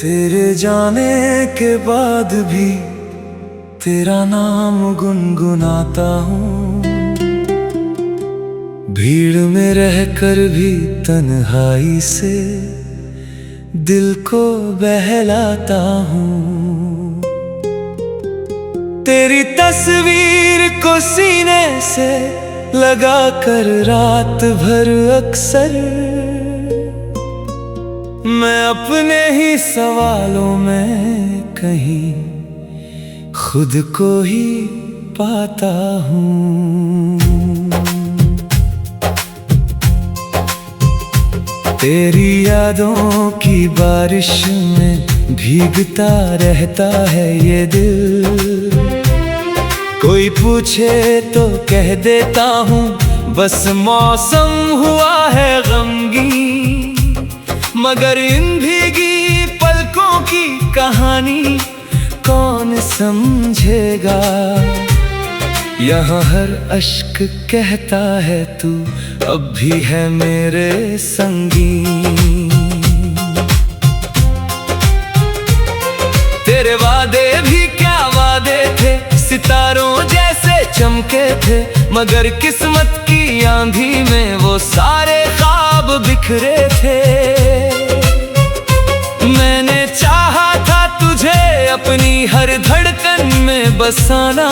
तेरे जाने के बाद भी तेरा नाम गुनगुनाता हूँ। भीड़ में रहकर भी तन्हाई से दिल को बहलाता हूँ। तेरी तस्वीर को सीने से लगा कर रात भर अक्सर मैं अपने ही सवालों में कहीं खुद को ही पाता हूँ। तेरी यादों की बारिश में भीगता रहता है ये दिल। कोई पूछे तो कह देता हूँ बस मौसम हुआ है गमगीन। मगर इन भीगी पलकों की कहानी कौन समझेगा। यहाँ हर अश्क कहता है तू अब भी है मेरे संगी। तेरे वादे भी क्या वादे थे, सितारों जैसे चमके थे। मगर किस्मत की आंधी में वो सारे ख्वाब बिखरे थे। मैंने चाहा था तुझे अपनी हर धड़कन में बसाना,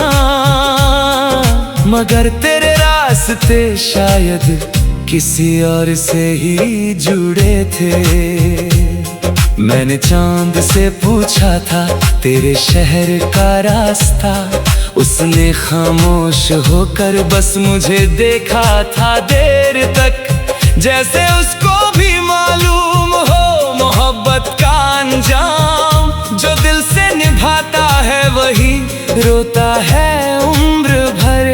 मगर तेरे रास्ते शायद किसी और से ही जुड़े थे। मैंने चांद से पूछा था तेरे शहर का रास्ता, उसने खामोश होकर बस मुझे देखा था देर तक। जैसे उसको भी मालूम हो मोहब्बत का अंजाम। जो दिल से निभाता है वही रोता है उम्र भर।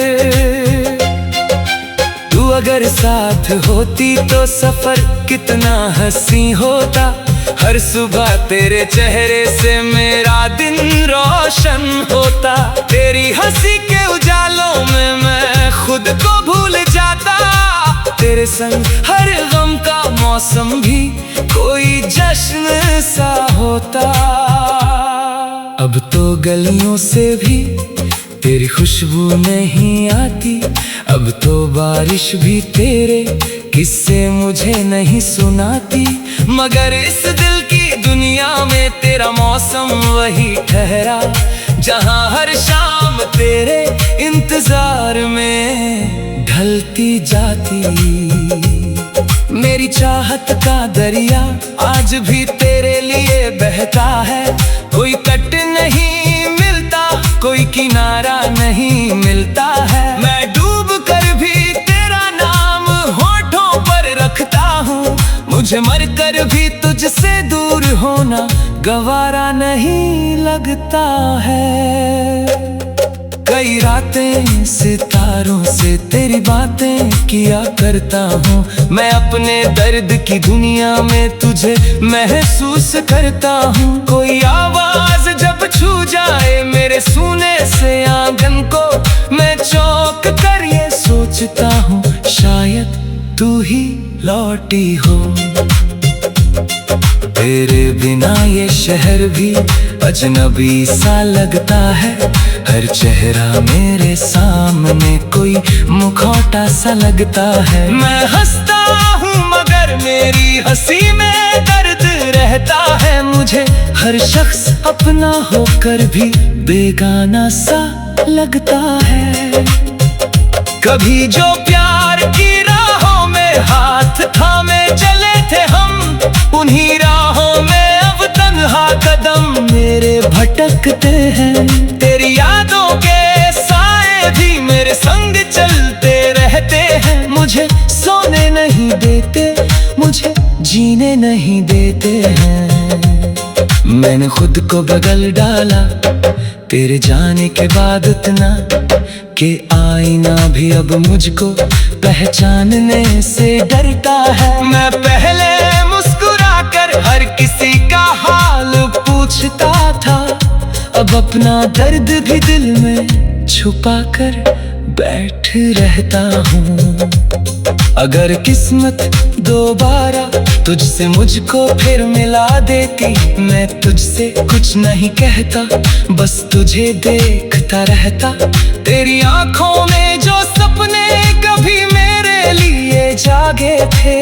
तू अगर साथ होती तो सफर कितना हंसी होता। हर सुबह तेरे चेहरे से मेरा दिन रोशन होता। तेरी हंसी के उजालों में मैं खुद को भूल जाता। तेरे संग हर गम का मौसम भी कोई जश्न सा होता। अब तो गलियों से भी तेरी खुशबू नहीं आती। अब तो बारिश भी तेरे किस्से मुझे नहीं सुनाती। मगर इस दिल की दुनिया में तेरा मौसम वही ठहरा, जहां हर शाम तेरे इंतजार में ढलती जाती। मेरी चाहत का दरिया आज भी तेरे लिए बहता है। कोई तट नहीं मिलता, कोई किनारा नहीं मिलता है। मैं डूब कर भी तेरा नाम होठों पर रखता हूँ। मुझे मर कर भी तुझसे दूर होना गवारा नहीं लगता है। कई रातें सितारों से तेरी बातें किया करता हूँ। मैं अपने दर्द की दुनिया में तुझे महसूस करता हूँ। कोई आवाज जब छू जाए मेरे सूने से आंगन को, मैं चौंक कर ये सोचता हूँ शायद तू ही लौटी हो। तेरे बिना ये शहर भी अजनबी सा लगता है। हर चेहरा मेरे सामने कोई मुखौटा सा लगता है। मैं हंसता हूँ मगर मेरी हंसी में दर्द रहता है। मुझे हर शख्स अपना होकर भी बेगाना सा लगता है। कभी जो प्यार की राहों में हाथ थामे चले थे हम, उन्हीं राहों में अब तन्हा कदम मेरे भटकते हैं। तेरी यादों के साए भी मेरे संग चलते रहते हैं। मुझे सोने नहीं देते, मुझे जीने नहीं देते हैं। मैंने खुद को बदल डाला तेरे जाने के बाद इतना कि आईना भी अब मुझको पहचानने से डरता है। मैं पहले मुस्कुराकर हर किसी का हाल पूछता था, अब अपना दर्द भी दिल में छुपाकर बैठ रहता हूँ। अगर किस्मत दोबारा तुझसे मुझको फिर मिला देती, मैं तुझसे कुछ नहीं कहता, बस तुझे देखता रहता। तेरी आंखों में जो सपने कभी मेरे लिए जागे थे,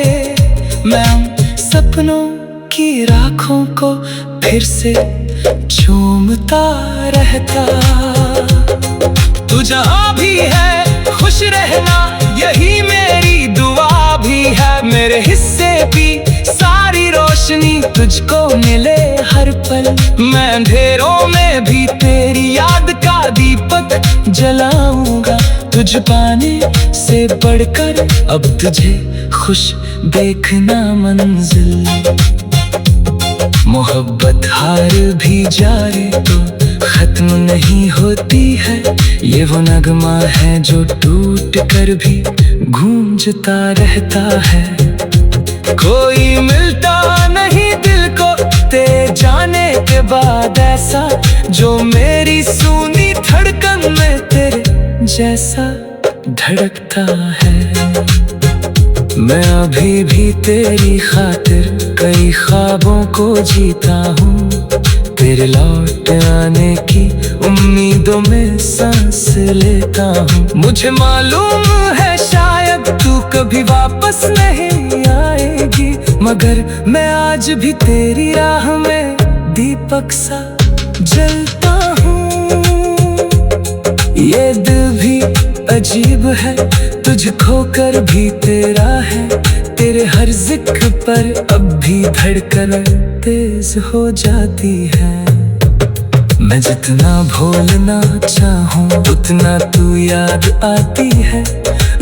मैं उन सपनों की राखों को फिर से चूमता रहता। तू जहाँ भी है खुश रहना, यही मेरी दुआ भी है। मेरे हिस्से भी सारी रोशनी तुझको मिले हर पल। मैं अंधेरों में भी तेरी याद का दीपक जलाऊंगा। तुझ पाने से बढ़कर अब तुझे खुश देखना मंजिल। मोहब्बत हार भी जाए तो खत्म नहीं होती है, ये वो नगमा है जो टूट कर भी गूंजता रहता है। कोई मिलता नहीं दिल को तेरे जाने के बाद ऐसा, जो मेरी सूनी धड़कन में तेरे जैसा धड़कता है। मैं अभी भी तेरी खातिर कई ख्वाबों को जीता हूँ, तेरे लौट आने की उम्मीदों में सांस लेता हूँ। मुझे मालूम है शायद तू कभी वापस नहीं आएगी, मगर मैं आज भी तेरी राह में दीपक सा जलता हूँ। ये दिल भी अजीब है, तुझ खोकर भी तेरा है। तेरे हर जिक्र पर अब भी धड़कन तेज हो जाती है। मैं जितना भूलना चाहूँ उतना तू याद आती है।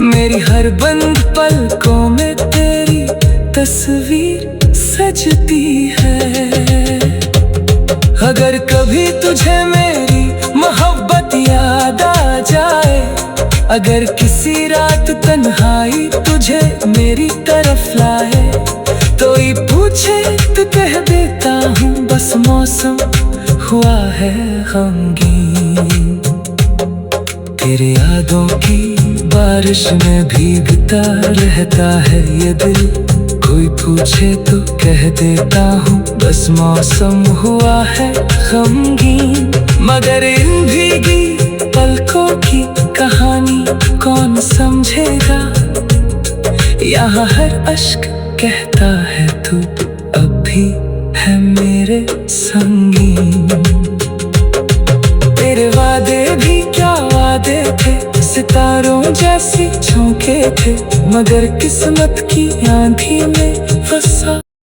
मेरी हर बंद पलकों में तेरी तस्वीर सजती है। अगर कभी तुझे मेरी मोहब्बत याद आ जाए, अगर किसी रात तन्हाई तुझे मेरी तरफ लाए, तो ये पूछे तो कह देता हूँ बस मौसम हुआ है गमगीन। तेरे यादों की बारिश में भीगता रहता है ये दिल। कोई पूछे तो कह देता हूँ बस मौसम हुआ है गमगीन। मगर इन भीगी पलकों की कहानी कौन समझेगा, यहाँ हर अश्क कहता है तू अब भी है मेरे संगीन। तेरे वादे भी क्या वादे थे, सितारों जैसी झोंके थे, मगर किस्मत की आंधी में